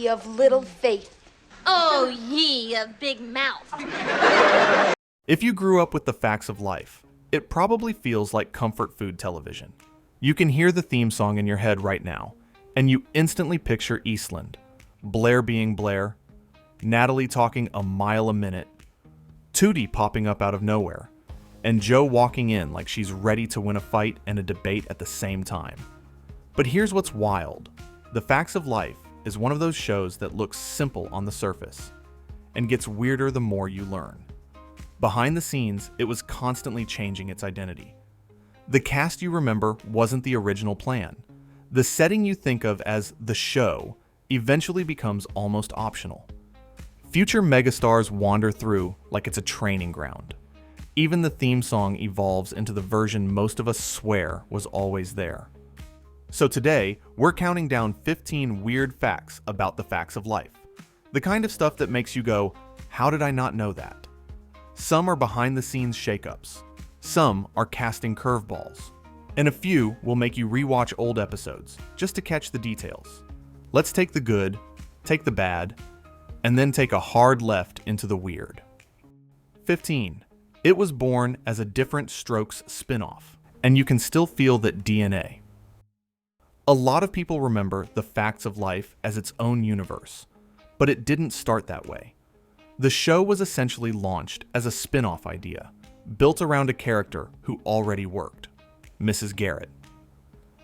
of little faith. Oh, ye of big mouth. If you grew up with the facts of life, it probably feels like comfort food television. You can hear the theme song in your head right now, and you instantly picture Eastland, Blair being Blair, Natalie talking a mile a minute, Tootie popping up out of nowhere, and Jo walking in like she's ready to win a fight and a debate at the same time. But here's what's wild. The Facts of Life is one of those shows that looks simple on the surface and gets weirder the more you learn. Behind the scenes, it was constantly changing its identity. The cast you remember wasn't the original plan. The setting you think of as the show eventually becomes almost optional. Future megastars wander through like it's a training ground. Even the theme song evolves into the version most of us swear was always there. So today, we're counting down 15 weird facts about the facts of life. The kind of stuff that makes you go, how did I not know that? Some are behind-the-scenes shakeups. Some are casting curveballs. And a few will make you rewatch old episodes, just to catch the details. Let's take the good, take the bad, and then take a hard left into the weird. 15. It was born as a Different Strokes spin-off, and you can still feel that DNA. A lot of people remember The Facts of Life as its own universe, but it didn't start that way. The show was essentially launched as a spin-off idea, built around a character who already worked, Mrs. Garrett.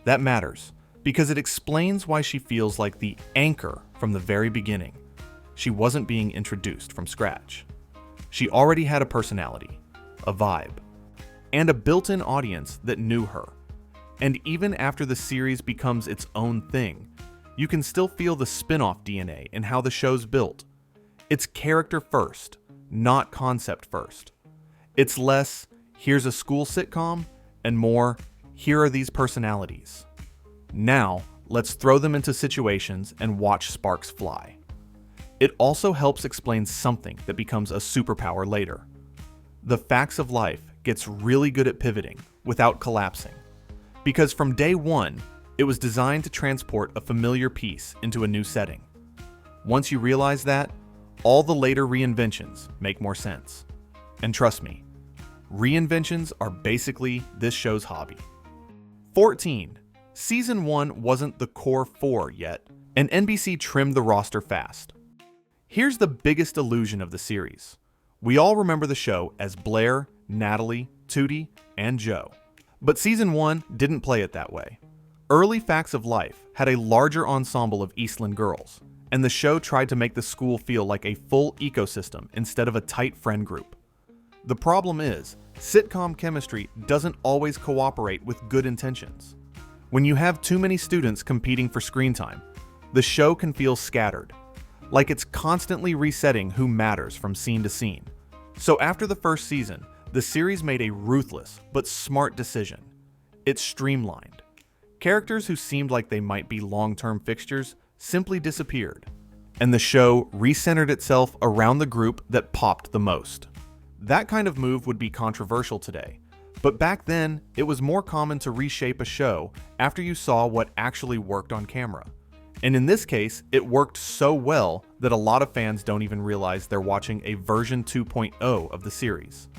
That matters, because it explains why she feels like the anchor from the very beginning. She wasn't being introduced from scratch. She already had a personality, a vibe, and a built-in audience that knew her. And even after the series becomes its own thing, you can still feel the spin-off DNA in how the show's built. It's character first, not concept first. It's less, here's a school sitcom, and more, here are these personalities. Now, let's throw them into situations and watch sparks fly. It also helps explain something that becomes a superpower later. The Facts of Life gets really good at pivoting without collapsing. Because from day one, it was designed to transport a familiar piece into a new setting. Once you realize that, all the later reinventions make more sense. And trust me, reinventions are basically this show's hobby. 14. Season 1 wasn't the core 4 yet, and NBC trimmed the roster fast. Here's the biggest illusion of the series. We all remember the show as Blair, Natalie, Tootie, and Jo. But Season 1 didn't play it that way. Early Facts of Life had a larger ensemble of Eastland girls, and the show tried to make the school feel like a full ecosystem instead of a tight friend group. The problem is, sitcom chemistry doesn't always cooperate with good intentions. When you have too many students competing for screen time, the show can feel scattered, like it's constantly resetting who matters from scene to scene. So after the first season, the series made a ruthless but smart decision. It streamlined. Characters who seemed like they might be long-term fixtures simply disappeared, and the show recentered itself around the group that popped the most. That kind of move would be controversial today, but back then, it was more common to reshape a show after you saw what actually worked on camera. And in this case, it worked so well that a lot of fans don't even realize they're watching a version 2.0 of the series.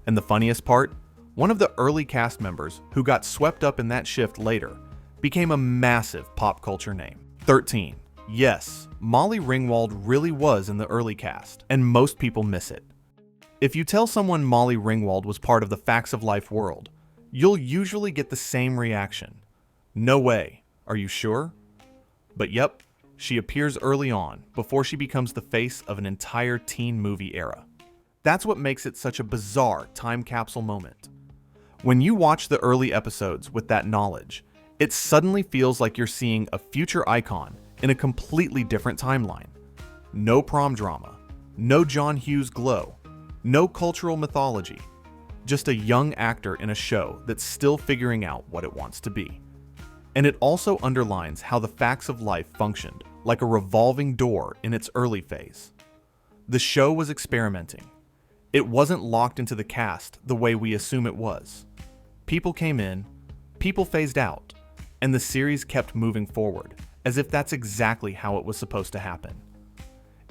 And the funniest part? One of the early cast members who got swept up in that shift later became a massive pop culture name. 13. Yes, Molly Ringwald really was in the early cast, and most people miss it. If you tell someone Molly Ringwald was part of the Facts of Life world, you'll usually get the same reaction. No way. Are you sure? But yep, she appears early on, before she becomes the face of an entire teen movie era. That's what makes it such a bizarre time capsule moment. When you watch the early episodes with that knowledge, it suddenly feels like you're seeing a future icon in a completely different timeline. No prom drama, no John Hughes glow, no cultural mythology, just a young actor in a show that's still figuring out what it wants to be. And it also underlines how the Facts of Life functioned like a revolving door in its early phase. The show was experimenting. It wasn't locked into the cast the way we assume it was. People came in, people phased out, and the series kept moving forward as if that's exactly how it was supposed to happen.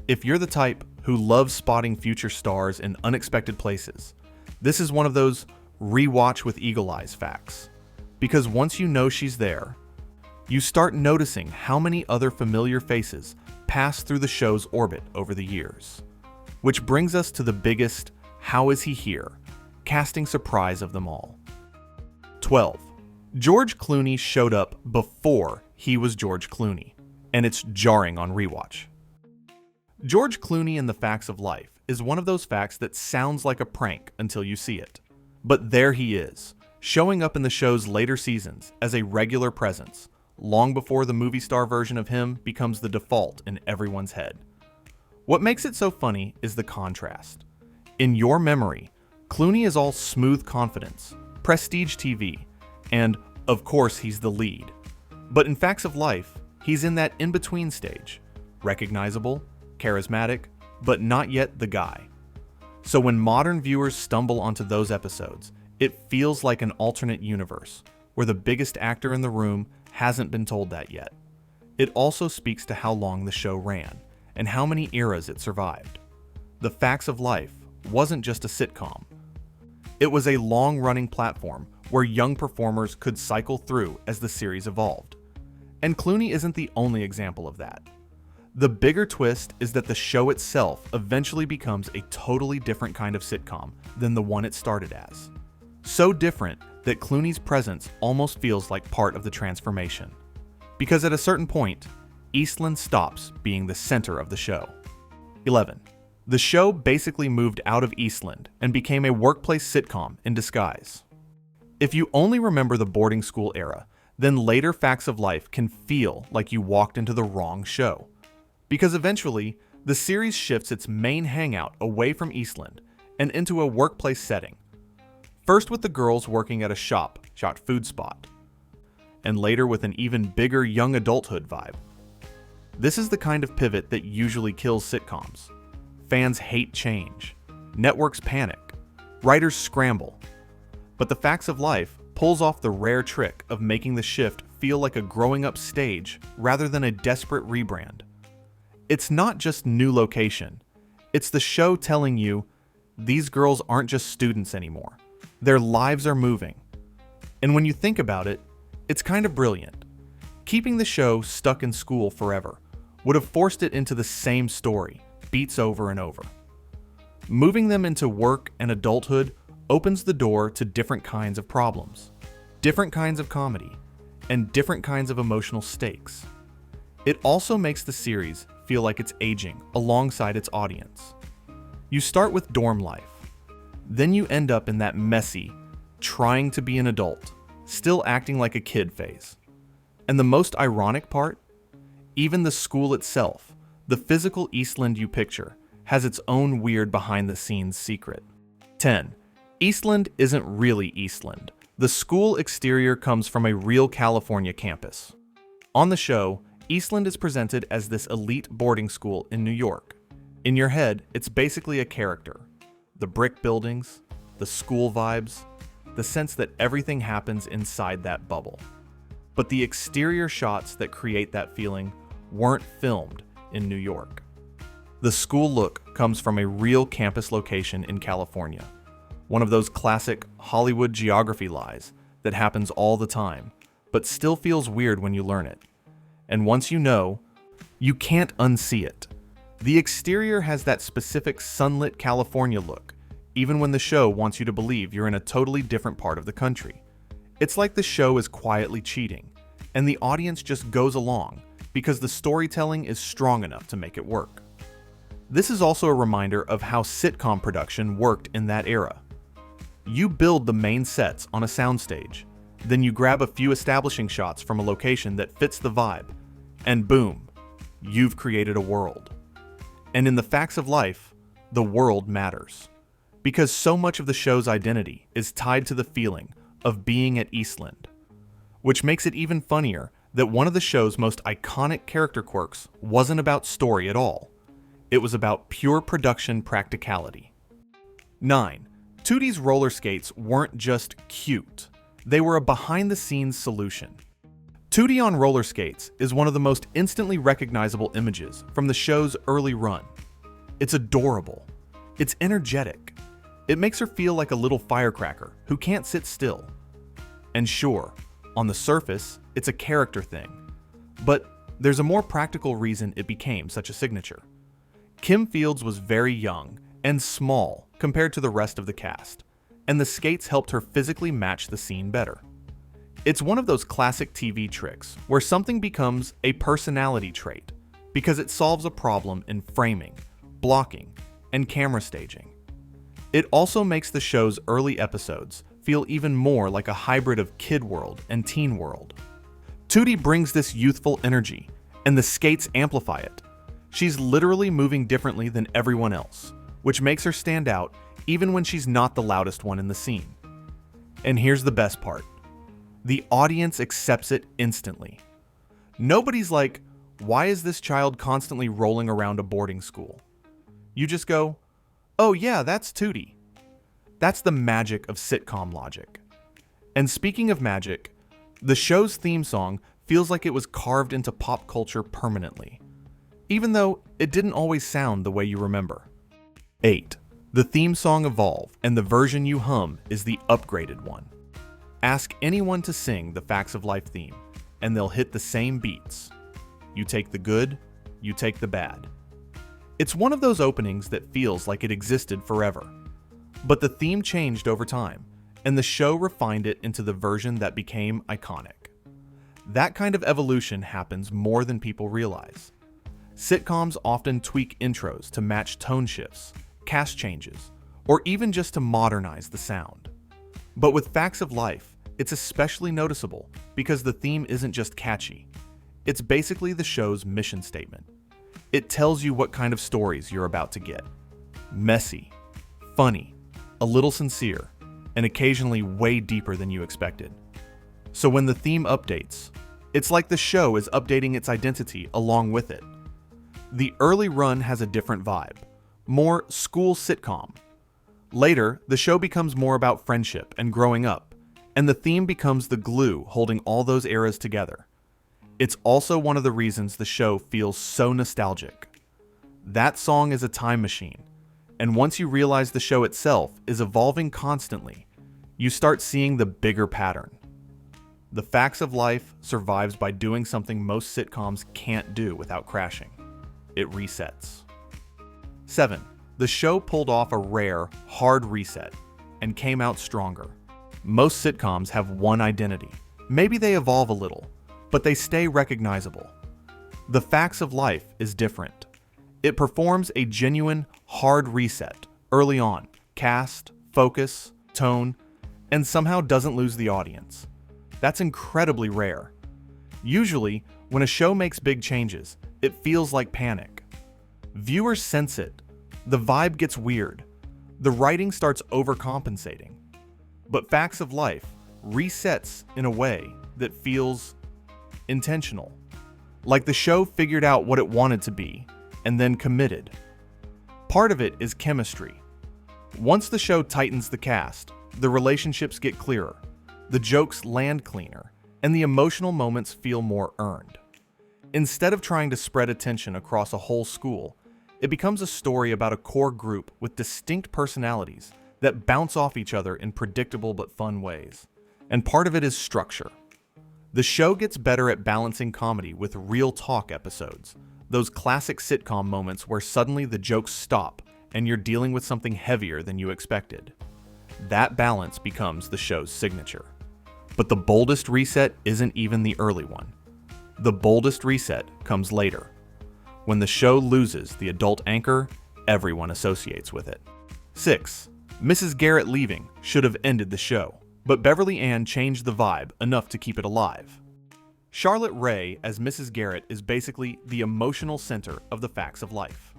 If you're the type who loves spotting future stars in unexpected places, this is one of those rewatch with eagle eyes facts. Because once you know she's there, you start noticing how many other familiar faces pass through the show's orbit over the years. Which brings us to the biggest "how is he here?" casting surprise of them all. 12. George Clooney showed up before he was George Clooney, and it's jarring on rewatch. George Clooney in The Facts of Life is one of those facts that sounds like a prank until you see it. But there he is, showing up in the show's later seasons as a regular presence, long before the movie star version of him becomes the default in everyone's head. What makes it so funny is the contrast. In your memory, Clooney is all smooth confidence, prestige TV, and, of course, he's the lead. But in Facts of Life, he's in that in-between stage, recognizable, charismatic, but not yet the guy. So when modern viewers stumble onto those episodes, it feels like an alternate universe, where the biggest actor in the room hasn't been told that yet. It also speaks to how long the show ran, and how many eras it survived. The Facts of Life wasn't just a sitcom. It was a long-running platform where young performers could cycle through as the series evolved. And Clooney isn't the only example of that. The bigger twist is that the show itself eventually becomes a totally different kind of sitcom than the one it started as. So different that Clooney's presence almost feels like part of the transformation. Because at a certain point, Eastland stops being the center of the show. 11. The show basically moved out of Eastland and became a workplace sitcom in disguise. If you only remember the boarding school era, then later Facts of Life can feel like you walked into the wrong show. Because eventually, the series shifts its main hangout away from Eastland and into a workplace setting. First with the girls working at a shop, food spot, and later with an even bigger young adulthood vibe. This is the kind of pivot that usually kills sitcoms. Fans hate change, networks panic, writers scramble. But The Facts of Life pulls off the rare trick of making the shift feel like a growing up stage rather than a desperate rebrand. It's not just new location, it's the show telling you, these girls aren't just students anymore. Their lives are moving. And when you think about it, it's kind of brilliant. Keeping the show stuck in school forever would have forced it into the same story, beats over and over. Moving them into work and adulthood opens the door to different kinds of problems, different kinds of comedy, and different kinds of emotional stakes. It also makes the series feel like it's aging alongside its audience. You start with dorm life, then you end up in that messy, trying to be an adult, still acting like a kid phase. And the most ironic part? Even the school itself, the physical Eastland you picture, has its own weird behind-the-scenes secret. 10. Eastland isn't really Eastland. The school exterior comes from a real California campus. On the show, Eastland is presented as this elite boarding school in New York. In your head, it's basically a character. The brick buildings, the school vibes, the sense that everything happens inside that bubble. But the exterior shots that create that feeling weren't filmed in New York. The school look comes from a real campus location in California. One of those classic Hollywood geography lies that happens all the time, but still feels weird when you learn it. And once you know, you can't unsee it. The exterior has that specific sunlit California look, even when the show wants you to believe you're in a totally different part of the country. It's like the show is quietly cheating, and the audience just goes along because the storytelling is strong enough to make it work. This is also a reminder of how sitcom production worked in that era. You build the main sets on a soundstage, then you grab a few establishing shots from a location that fits the vibe, and boom, you've created a world. And in The Facts of Life, the world matters. Because so much of the show's identity is tied to the feeling of being at Eastland. Which makes it even funnier that one of the show's most iconic character quirks wasn't about story at all. It was about pure production practicality. 9. Tootie's roller skates weren't just cute. They were a behind-the-scenes solution. Tootie on roller skates is one of the most instantly recognizable images from the show's early run. It's adorable. It's energetic. It makes her feel like a little firecracker who can't sit still. And sure, on the surface, it's a character thing. But there's a more practical reason it became such a signature. Kim Fields was very young and small compared to the rest of the cast, and the skates helped her physically match the scene better. It's one of those classic TV tricks where something becomes a personality trait because it solves a problem in framing, blocking, and camera staging. It also makes the show's early episodes feel even more like a hybrid of Kid World and Teen World. Tootie brings this youthful energy, and the skates amplify it. She's literally moving differently than everyone else, which makes her stand out even when she's not the loudest one in the scene. And here's the best part. The audience accepts it instantly. Nobody's like, why is this child constantly rolling around a boarding school? You just go, oh yeah, that's Tootie. That's the magic of sitcom logic. And speaking of magic, the show's theme song feels like it was carved into pop culture permanently, even though it didn't always sound the way you remember. 8. The theme song evolved, and the version you hum is the upgraded one. Ask anyone to sing the Facts of Life theme, and they'll hit the same beats. You take the good, you take the bad. It's one of those openings that feels like it existed forever. But the theme changed over time, and the show refined it into the version that became iconic. That kind of evolution happens more than people realize. Sitcoms often tweak intros to match tone shifts, cast changes, or even just to modernize the sound. But with Facts of Life, it's especially noticeable because the theme isn't just catchy. It's basically the show's mission statement. It tells you what kind of stories you're about to get. Messy, funny, a little sincere, and occasionally way deeper than you expected. So when the theme updates, it's like the show is updating its identity along with it. The early run has a different vibe, more school sitcom. Later, the show becomes more about friendship and growing up, and the theme becomes the glue holding all those eras together. It's also one of the reasons the show feels so nostalgic. That song is a time machine, and once you realize the show itself is evolving constantly, you start seeing the bigger pattern. The Facts of Life survives by doing something most sitcoms can't do without crashing. It resets. 7. The show pulled off a rare, hard reset and came out stronger. Most sitcoms have one identity. Maybe they evolve a little, but they stay recognizable. The Facts of Life is different. It performs a genuine, hard reset early on, cast, focus, tone, and somehow doesn't lose the audience. That's incredibly rare. Usually, when a show makes big changes, it feels like panic. Viewers sense it. The vibe gets weird. The writing starts overcompensating. But Facts of Life resets in a way that feels intentional. Like the show figured out what it wanted to be and then committed. Part of it is chemistry. Once the show tightens the cast, the relationships get clearer, the jokes land cleaner, and the emotional moments feel more earned. Instead of trying to spread attention across a whole school, it becomes a story about a core group with distinct personalities that bounce off each other in predictable but fun ways. And part of it is structure. The show gets better at balancing comedy with real talk episodes, those classic sitcom moments where suddenly the jokes stop and you're dealing with something heavier than you expected. That balance becomes the show's signature. But the boldest reset isn't even the early one. The boldest reset comes later. When the show loses the adult anchor everyone associates with it. 6. Mrs. Garrett leaving should have ended the show, but Beverly Ann changed the vibe enough to keep it alive. Charlotte Rae as Mrs. Garrett is basically the emotional center of the Facts of Life.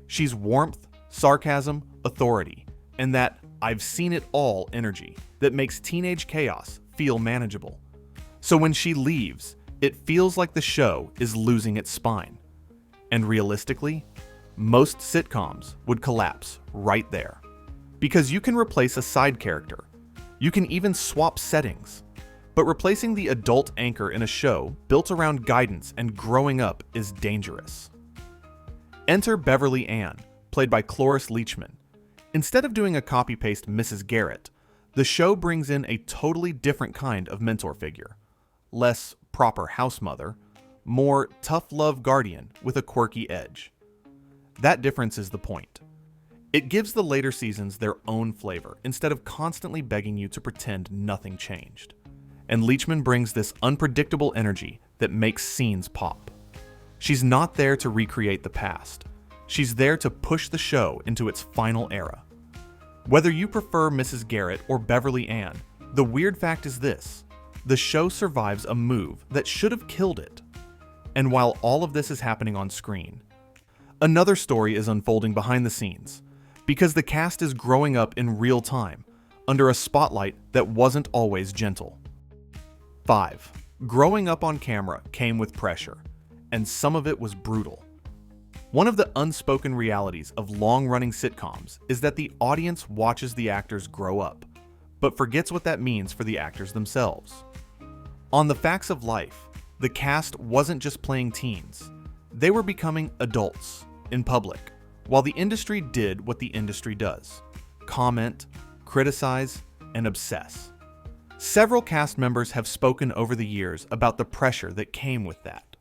She's warmth, sarcasm, authority, and that I've seen it all energy that makes teenage chaos feel manageable. So when she leaves, it feels like the show is losing its spine. And realistically, most sitcoms would collapse right there. Because you can replace a side character. You can even swap settings. But replacing the adult anchor in a show built around guidance and growing up is dangerous. Enter Beverly Ann, played by Cloris Leachman. Instead of doing a copy-paste Mrs. Garrett, the show brings in a totally different kind of mentor figure. Less proper house mother, more tough love guardian with a quirky edge. That difference is the point. It gives the later seasons their own flavor instead of constantly begging you to pretend nothing changed. And Leachman brings this unpredictable energy that makes scenes pop. She's not there to recreate the past. She's there to push the show into its final era. Whether you prefer Mrs. Garrett or Beverly Ann, the weird fact is this: the show survives a move that should have killed it. And while all of this is happening on screen, another story is unfolding behind the scenes, because the cast is growing up in real time, under a spotlight that wasn't always gentle. 5. Growing up on camera came with pressure, and some of it was brutal. One of the unspoken realities of long-running sitcoms is that the audience watches the actors grow up, but forgets what that means for the actors themselves. On The Facts of Life, the cast wasn't just playing teens. They were becoming adults in public, while the industry did what the industry does: comment, criticize, and obsess. Several cast members have spoken over the years about the pressure that came with that.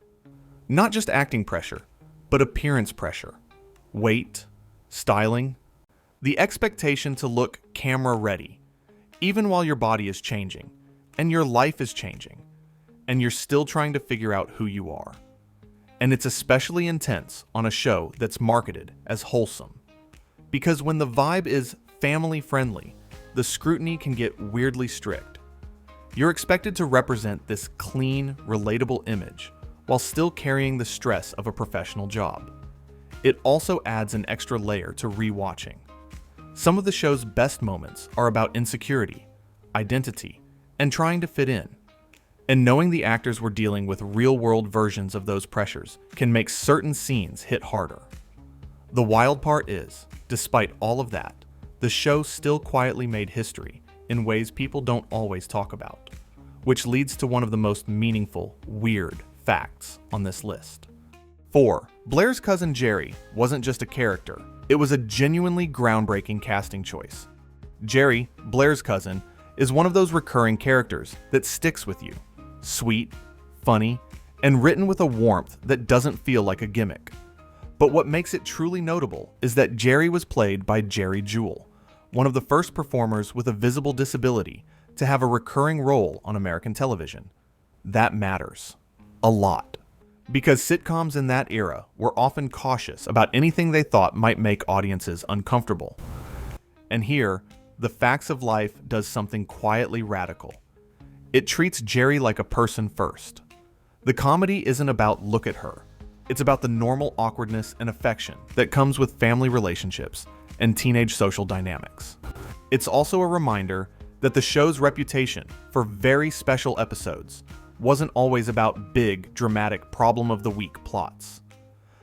Not just acting pressure, but appearance pressure, weight, styling, the expectation to look camera ready, even while your body is changing, and your life is changing, and you're still trying to figure out who you are. And it's especially intense on a show that's marketed as wholesome. Because when the vibe is family friendly, the scrutiny can get weirdly strict. You're expected to represent this clean, relatable image while still carrying the stress of a professional job. It also adds an extra layer to rewatching. Some of the show's best moments are about insecurity, identity, and trying to fit in. And knowing the actors were dealing with real-world versions of those pressures can make certain scenes hit harder. The wild part is, despite all of that, the show still quietly made history in ways people don't always talk about, which leads to one of the most meaningful, weird facts on this list. 4. Blair's cousin Jerry wasn't just a character, it was a genuinely groundbreaking casting choice. Jerry, Blair's cousin, is one of those recurring characters that sticks with you. Sweet, funny, and written with a warmth that doesn't feel like a gimmick. But what makes it truly notable is that Jerry was played by Jerry Jewell, one of the first performers with a visible disability to have a recurring role on American television. That matters. A lot. Because sitcoms in that era were often cautious about anything they thought might make audiences uncomfortable. And here, The Facts of Life does something quietly radical. It treats Jerry like a person first. The comedy isn't about look at her. It's about the normal awkwardness and affection that comes with family relationships and teenage social dynamics. It's also a reminder that the show's reputation for very special episodes wasn't always about big, dramatic problem-of-the-week plots.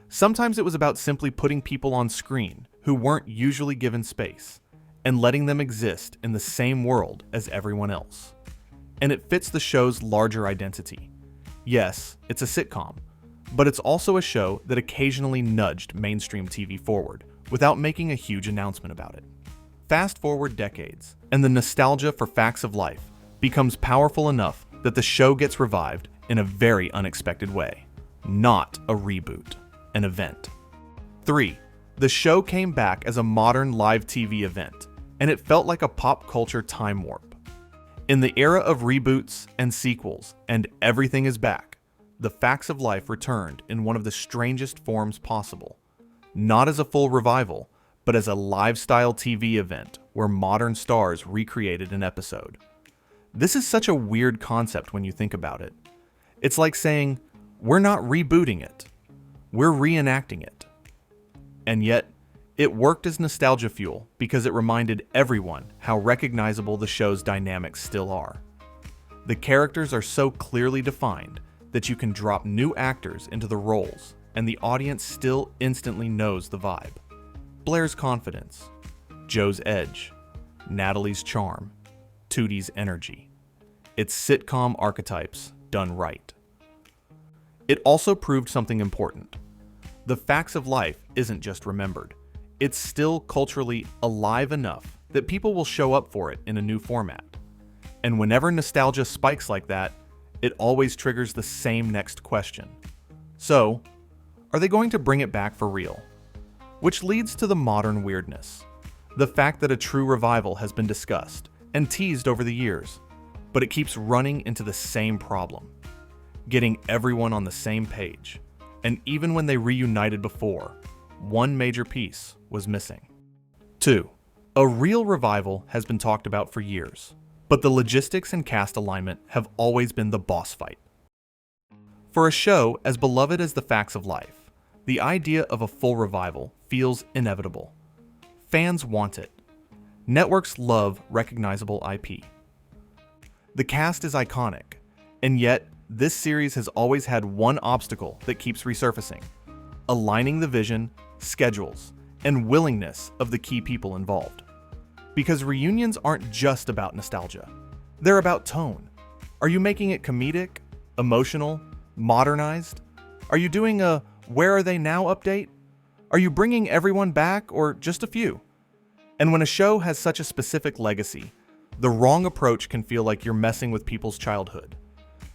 Sometimes it was about simply putting people on screen who weren't usually given space and letting them exist in the same world as everyone else. And it fits the show's larger identity. Yes, it's a sitcom, but it's also a show that occasionally nudged mainstream TV forward without making a huge announcement about it. Fast forward decades, and the nostalgia for Facts of Life becomes powerful enough that the show gets revived in a very unexpected way. Not a reboot, an event. 3. The show came back as a modern live TV event, and it felt like a pop culture time warp. In the era of reboots and sequels, and everything is back, The Facts of Life returned in one of the strangest forms possible. Not as a full revival, but as a live-style TV event where modern stars recreated an episode. This is such a weird concept when you think about it. It's like saying, we're not rebooting it, we're reenacting it. And yet, it worked as nostalgia fuel because it reminded everyone how recognizable the show's dynamics still are. The characters are so clearly defined that you can drop new actors into the roles and the audience still instantly knows the vibe. Blair's confidence, Joe's edge, Natalie's charm, Tootie's energy. It's sitcom archetypes done right. It also proved something important. The facts of life isn't just remembered. It's still culturally alive enough that people will show up for it in a new format. And whenever nostalgia spikes like that, it always triggers the same next question. So, are they going to bring it back for real? Which leads to the modern weirdness. The fact that a true revival has been discussed and teased over the years, but it keeps running into the same problem. Getting everyone on the same page. And even when they reunited before, one major piece was missing. 2. A real revival has been talked about for years, but the logistics and cast alignment have always been the boss fight. For a show as beloved as The Facts of Life, the idea of a full revival feels inevitable. Fans want it. Networks love recognizable IP. The cast is iconic, and yet this series has always had one obstacle that keeps resurfacing: aligning the vision, schedules, and willingness of the key people involved. Because reunions aren't just about nostalgia. They're about tone. Are you making it comedic, emotional, modernized? Are you doing a "where are they now" update? Are you bringing everyone back or just a few? And when a show has such a specific legacy, the wrong approach can feel like you're messing with people's childhood.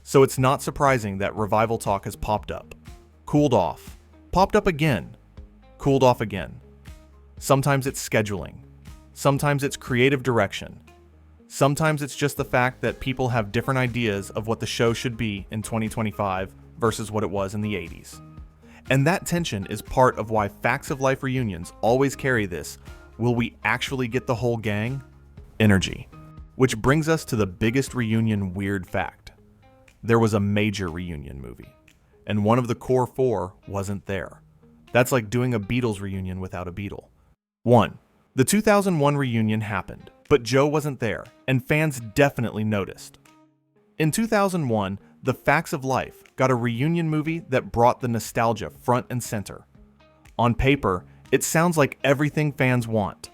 So it's not surprising that revival talk has popped up, cooled off, popped up again, cooled off again. Sometimes it's scheduling. Sometimes it's creative direction. Sometimes it's just the fact that people have different ideas of what the show should be in 2025 versus what it was in the 80s. And that tension is part of why Facts of Life reunions always carry this "will we actually get the whole gang?" energy. Which brings us to the biggest reunion weird fact. There was a major reunion movie, and one of the core four wasn't there. That's like doing a Beatles reunion without a Beatle. 1. The 2001 reunion happened, but Joe wasn't there, and fans definitely noticed. In 2001, The Facts of Life got a reunion movie that brought the nostalgia front and center. On paper, it sounds like everything fans want.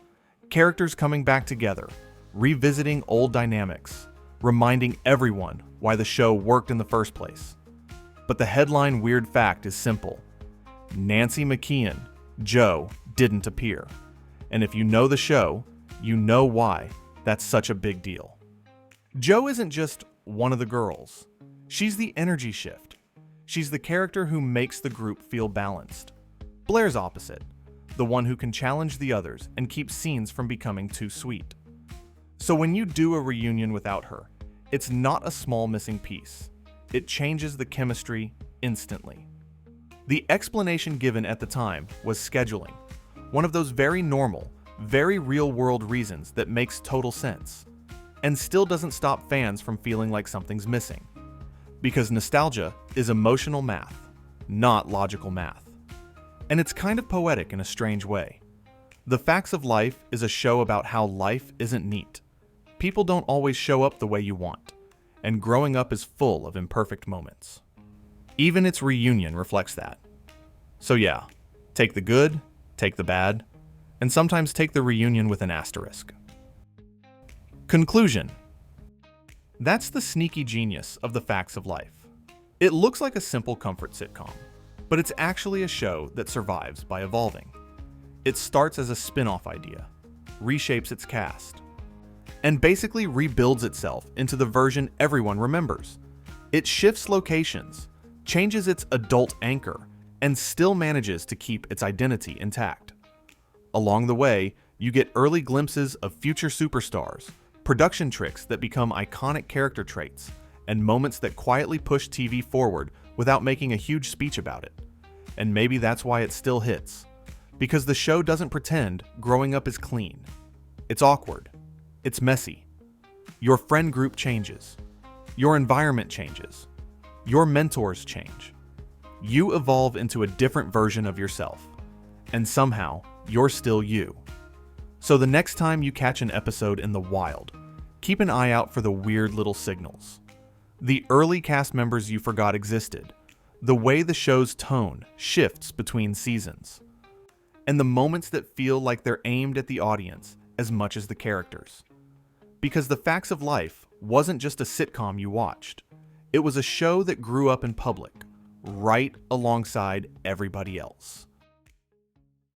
Characters coming back together, revisiting old dynamics, reminding everyone why the show worked in the first place. But the headline weird fact is simple. Nancy McKeon, Joe, didn't appear. And if you know the show, you know why that's such a big deal. Joe isn't just one of the girls. She's the energy shift. She's the character who makes the group feel balanced. Blair's opposite, the one who can challenge the others and keep scenes from becoming too sweet. So when you do a reunion without her, it's not a small missing piece. It changes the chemistry instantly. The explanation given at the time was scheduling, one of those very normal, very real-world reasons that makes total sense, and still doesn't stop fans from feeling like something's missing. Because nostalgia is emotional math, not logical math. And it's kind of poetic in a strange way. The Facts of Life is a show about how life isn't neat. People don't always show up the way you want, and growing up is full of imperfect moments. Even its reunion reflects that. So yeah, take the good, take the bad, and sometimes take the reunion with an asterisk. Conclusion. That's the sneaky genius of The Facts of Life. It looks like a simple comfort sitcom, but it's actually a show that survives by evolving. It starts as a spin-off idea, reshapes its cast, and basically rebuilds itself into the version everyone remembers. It shifts locations, changes its adult anchor, and still manages to keep its identity intact. Along the way, you get early glimpses of future superstars, production tricks that become iconic character traits, and moments that quietly push TV forward without making a huge speech about it. And maybe that's why it still hits. Because the show doesn't pretend growing up is clean. It's awkward. It's messy. Your friend group changes. Your environment changes. Your mentors change. You evolve into a different version of yourself. And somehow, you're still you. So the next time you catch an episode in the wild, keep an eye out for the weird little signals. The early cast members you forgot existed. The way the show's tone shifts between seasons. And the moments that feel like they're aimed at the audience as much as the characters. Because The Facts of Life wasn't just a sitcom you watched. It was a show that grew up in public, right alongside everybody else.